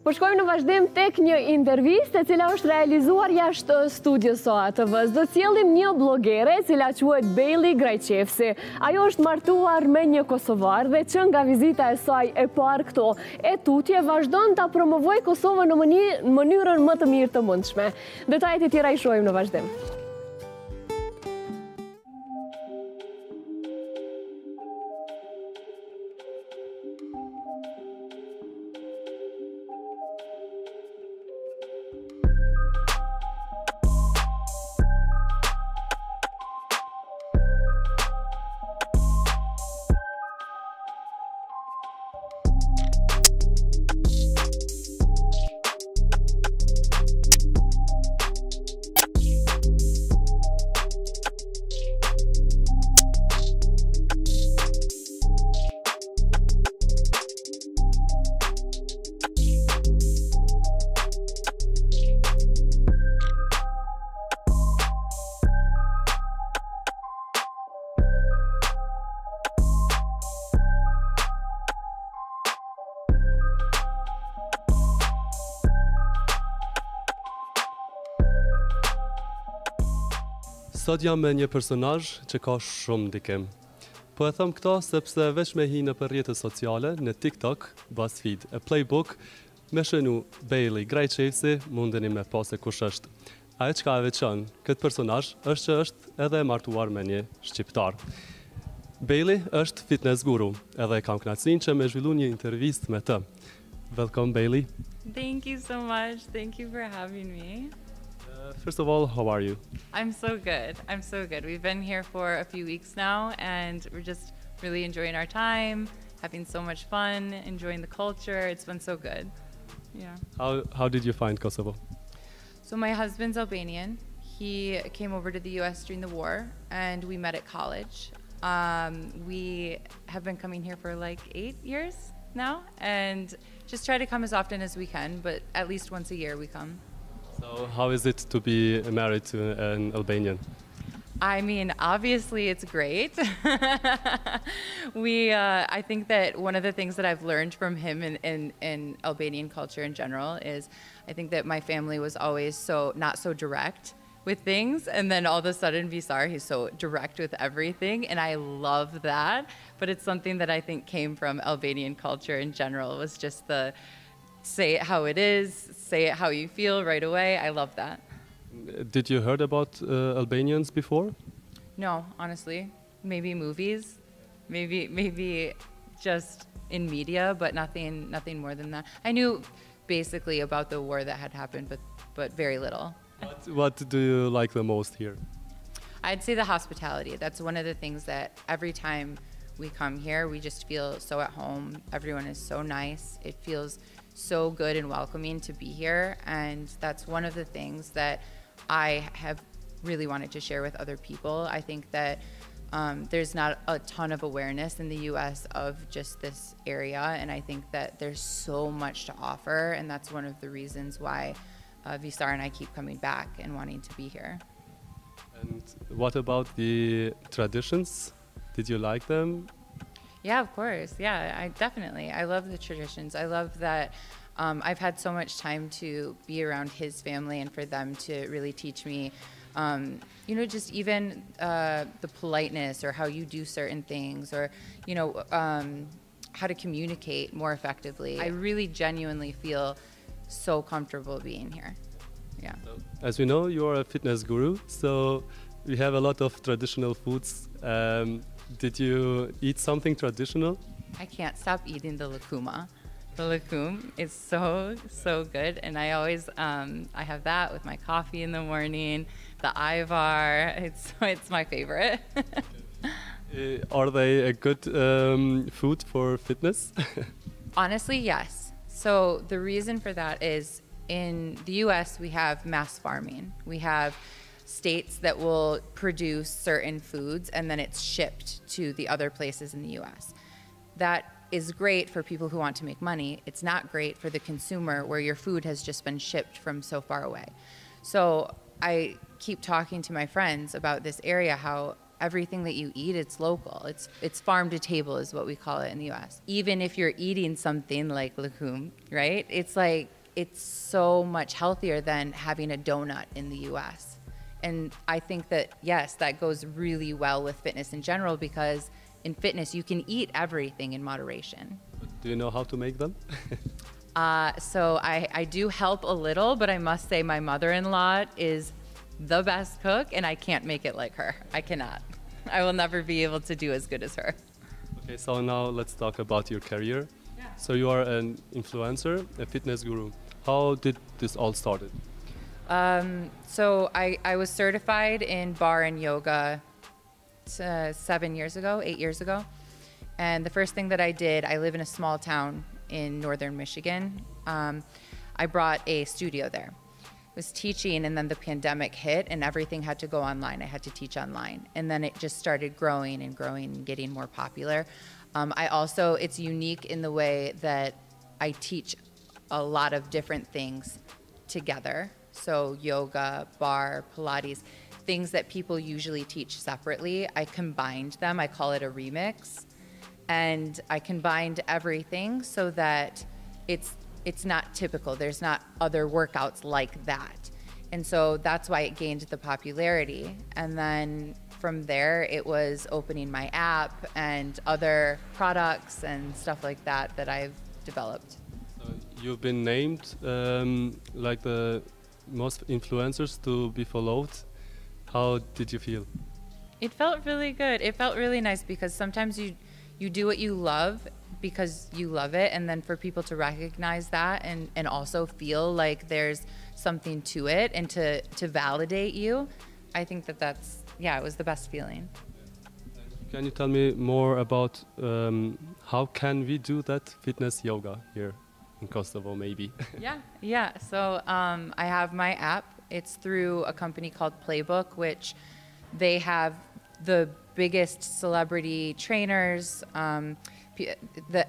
Po shkojmë në vazhdim tek një intervistë e cila është realizuar jashtë studios së ATV-s. Do sjellim një blogere e cila quhet Bailey Grajqevsi. Ajo është martuar me një kosovar dhe që nga vizita e saj e parë këto e tutje vazhdon ta promovoj Kosovën në mënyrën më të mirë të mundshme. Detajet e tjera i shohim në vazhdim. Sot jam me një personazh që ka shumë ndikim. Po e them këto sepse veç me hi në për rrjetet sociale, në TikTok, BuzzFeed e Playbook, me shënu Bailey Grajqevsi mundeni me pa se kush është. Ajo çka e veçon këtë personazh është që është edhe martuar me një shqiptar. Bailey është fitness guru, edhe kam kënaqësinë që me zhvillu një intervistë me të. Welcome Bailey. Thank you so much. Thank you for having me. First of all, how are you? I'm so good. I'm so good. We've been here for a few weeks now and we're just really enjoying our time, having so much fun, enjoying the culture. It's been so good. Yeah. How did you find Kosovo? So my husband's Albanian. He came over to the US during the war and we met at college. We have been coming here for like 8 years now and just try to come as often as we can, but at least once a year we come. So how is it to be married to an Albanian? I mean, obviously it's great. I think that one of the things that I've learned from him in Albanian culture in general is I think that my family was always not so direct with things, and then all of a sudden Visar, he's so direct with everything, and I love that. But it's something that I think came from Albanian culture in general. It was just the say it how it is, say it how you feel right away. I love that. Did you heard about Albanians before? No, honestly. Maybe movies, maybe just in media, but nothing more than that. I knew basically about the war that had happened, but very little. What do you like the most here? I'd say the hospitality. That's one of the things that every time we come here, we just feel so at home. Everyone is so nice. It feels so good and welcoming to be here, and that's one of the things that I have really wanted to share with other people. I think that there's not a ton of awareness in the US of just this area, and I think that there's so much to offer, and that's one of the reasons why Visar and I keep coming back and wanting to be here. And what about the traditions? Did you like them? Yeah, of course. Yeah, definitely. I love the traditions. I love that I've had so much time to be around his family and for them to really teach me, just even the politeness or how you do certain things or, how to communicate more effectively. I really genuinely feel so comfortable being here. Yeah. As we know, you're a fitness guru, so we have a lot of traditional foods. Did you eat something traditional? I can't stop eating the lakuma. The lakum is so good, and I always I have that with my coffee in the morning. The ivar, it's my favorite. Are they a good food for fitness? Honestly, yes. So the reason for that is in the US we have mass farming. We have states that will produce certain foods and then it's shipped to the other places in the US. That is great for people who want to make money. It's not great for the consumer where your food has just been shipped from so far away. So I keep talking to my friends about this area, how everything that you eat, it's local. It's farm to table is what we call it in the US. Even if you're eating something like lakum, right? It's like it's so much healthier than having a donut in the US. And I think that, yes, that goes really well with fitness in general, because in fitness, you can eat everything in moderation. Do you know how to make them? So I do help a little, but I must say my mother-in-law is the best cook, and I can't make it like her. I cannot. I will never be able to do as good as her. Okay, so now let's talk about your career. Yeah. So you are an influencer, a fitness guru. How did this all started? So I was certified in bar and yoga 8 years ago. And the first thing that I did, I live in a small town in northern Michigan. I brought a studio there. I was teaching, and then the pandemic hit and everything had to go online. I had to teach online. And then it just started growing and growing and getting more popular. It's unique in the way that I teach a lot of different things together. So yoga, bar, Pilates, things that people usually teach separately. I combined them. I call it a remix. And I combined everything so that it's not typical. There's not other workouts like that. And so that's why it gained the popularity. And then from there, it was opening my app and other products and stuff like that that I've developed. So you've been named like the most influencers to be followed. How did you feel? It felt really good. It felt really nice, because sometimes you do what you love because you love it, and then for people to recognize that and also feel like there's something to it and to validate you, I think that's, it was the best feeling. Can you tell me more about how can we do that fitness yoga here in Kosovo, maybe? Yeah. So I have my app. It's through a company called Playbook, which they have the biggest celebrity trainers.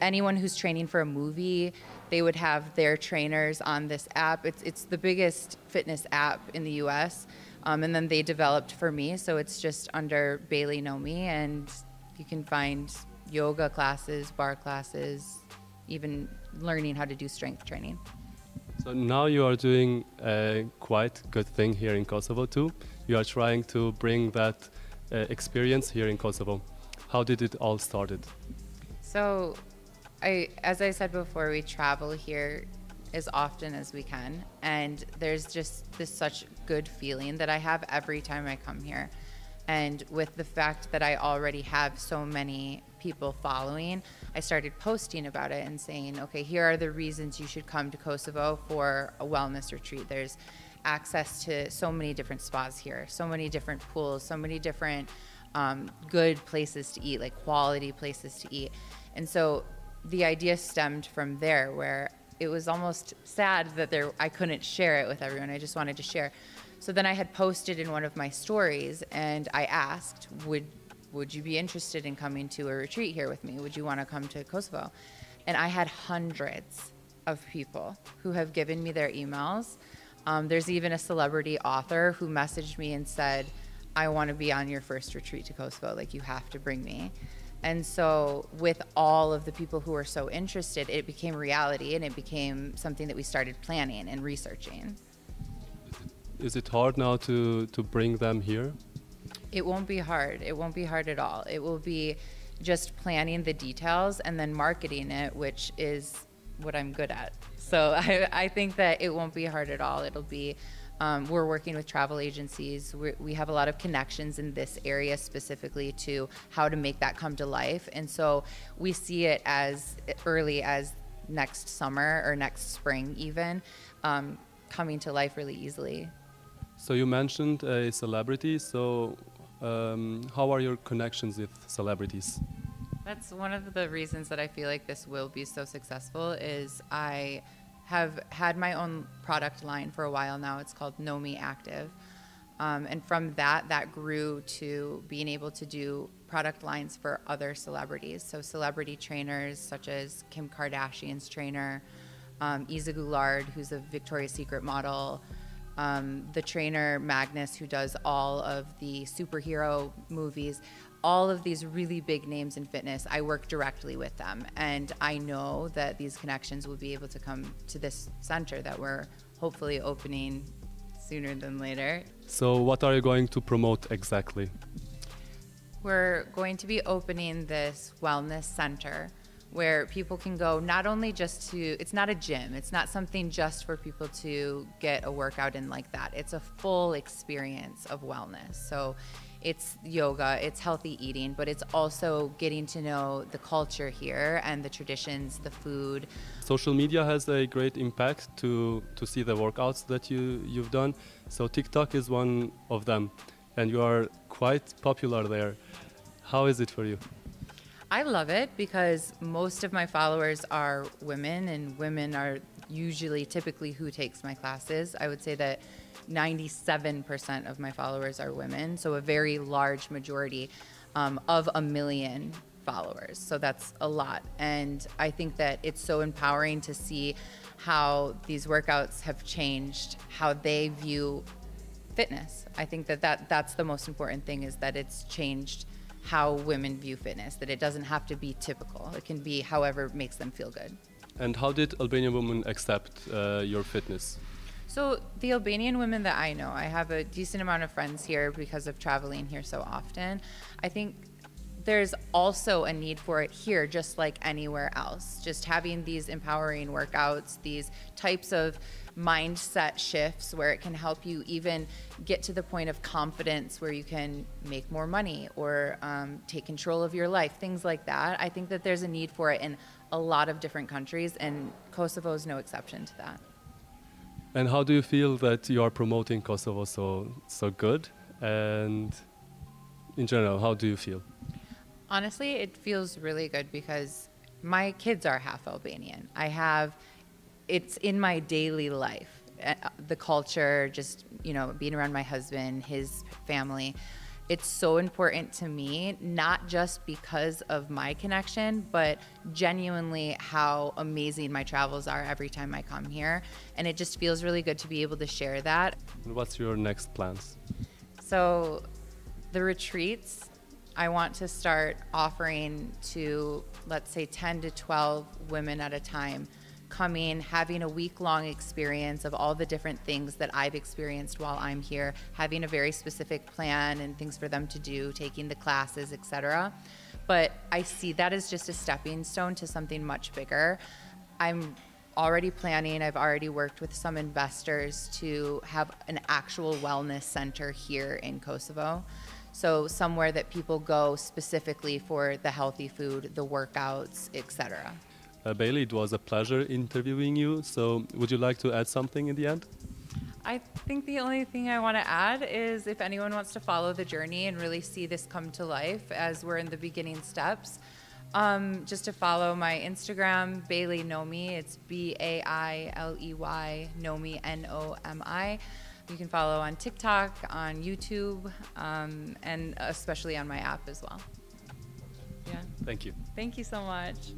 Anyone who's training for a movie, they would have their trainers on this app. It's the biggest fitness app in the US. And then they developed for me, so it's just under Bailey Know Me, and you can find yoga classes, bar classes, even learning how to do strength training. So now you are doing a quite good thing here in Kosovo too. You are trying to bring that experience here in Kosovo. How did it all started? So, as I said before, we travel here as often as we can, and there's just this such good feeling that I have every time I come here. And with the fact that I already have so many people following, I started posting about it and saying, okay, here are the reasons you should come to Kosovo for a wellness retreat. There's access to so many different spas here, so many different pools, so many different good places to eat, like quality places to eat. And so the idea stemmed from there, where it was almost sad that I couldn't share it with everyone. I just wanted to share. So then I had posted in one of my stories, and I asked, would you be interested in coming to a retreat here with me? Would you want to come to Kosovo? And I had hundreds of people who have given me their emails. There's even a celebrity author who messaged me and said, I want to be on your first retreat to Kosovo, like you have to bring me. And so with all of the people who were so interested, it became reality, and it became something that we started planning and researching. Is it hard now to bring them here? It won't be hard. It won't be hard at all. It will be just planning the details and then marketing it, which is what I'm good at. So I think that it won't be hard at all. It'll be, we're working with travel agencies. We have a lot of connections in this area specifically to how to make that come to life. And so we see it as early as next summer or next spring even, coming to life really easily. So you mentioned a celebrity, so how are your connections with celebrities? That's one of the reasons that I feel like this will be so successful is I have had my own product line for a while now. It's called Know Me Active. And from that grew to being able to do product lines for other celebrities. So celebrity trainers such as Kim Kardashian's trainer, Isa Goulard, who's a Victoria's Secret model, the trainer Magnus, who does all of the superhero movies. all of these really big names in fitness, I work directly with them. And I know that these connections will be able to come to this center that we're hopefully opening sooner than later. So what are you going to promote exactly? We're going to be opening this wellness center where people can go not only just to, it's not a gym, it's not something just for people to get a workout in like that. It's a full experience of wellness. So it's yoga, it's healthy eating, but it's also getting to know the culture here and the traditions, the food. Social media has a great impact to see the workouts that you've done. So TikTok is one of them, and you are quite popular there. How is it for you? I love it because most of my followers are women, and women are usually typically who takes my classes. I would say that 97% of my followers are women, so a very large majority of 1 million followers. So that's a lot. And I think that it's so empowering to see how these workouts have changed, how they view fitness. I think that that's the most important thing, is that it's changed how women view fitness, that it doesn't have to be typical. It can be however makes them feel good. And how did Albanian women accept your fitness? So the Albanian women that I know, I have a decent amount of friends here because of traveling here so often. I think there's also a need for it here, just like anywhere else. Just having these empowering workouts, these types of mindset shifts where it can help you even get to the point of confidence where you can make more money or take control of your life, things like that. I think that there's a need for it in a lot of different countries, and Kosovo is no exception to that. And how do you feel that you are promoting Kosovo so good? And in general, how do you feel? Honestly, it feels really good because my kids are half Albanian. It's in my daily life, the culture, just, being around my husband, his family. It's so important to me, not just because of my connection, but genuinely how amazing my travels are every time I come here. And it just feels really good to be able to share that. And what's your next plans? So the retreats, I want to start offering to, let's say, 10 to 12 women at a time, coming, having a week-long experience of all the different things that I've experienced while I'm here, having a very specific plan and things for them to do, taking the classes, etc. But I see that as just a stepping stone to something much bigger. I'm already planning, I've already worked with some investors to have an actual wellness center here in Kosovo. So somewhere that people go specifically for the healthy food, the workouts, etc. Bailey, it was a pleasure interviewing you. So would you like to add something in the end? I think the only thing I want to add is if anyone wants to follow the journey and really see this come to life as we're in the beginning steps, just to follow my Instagram, Bailey Nomi. It's B-A-I-L-E-Y, Nomi, N-O-M-I. You can follow on TikTok, on YouTube, and especially on my app as well. Yeah. Thank you. Thank you so much.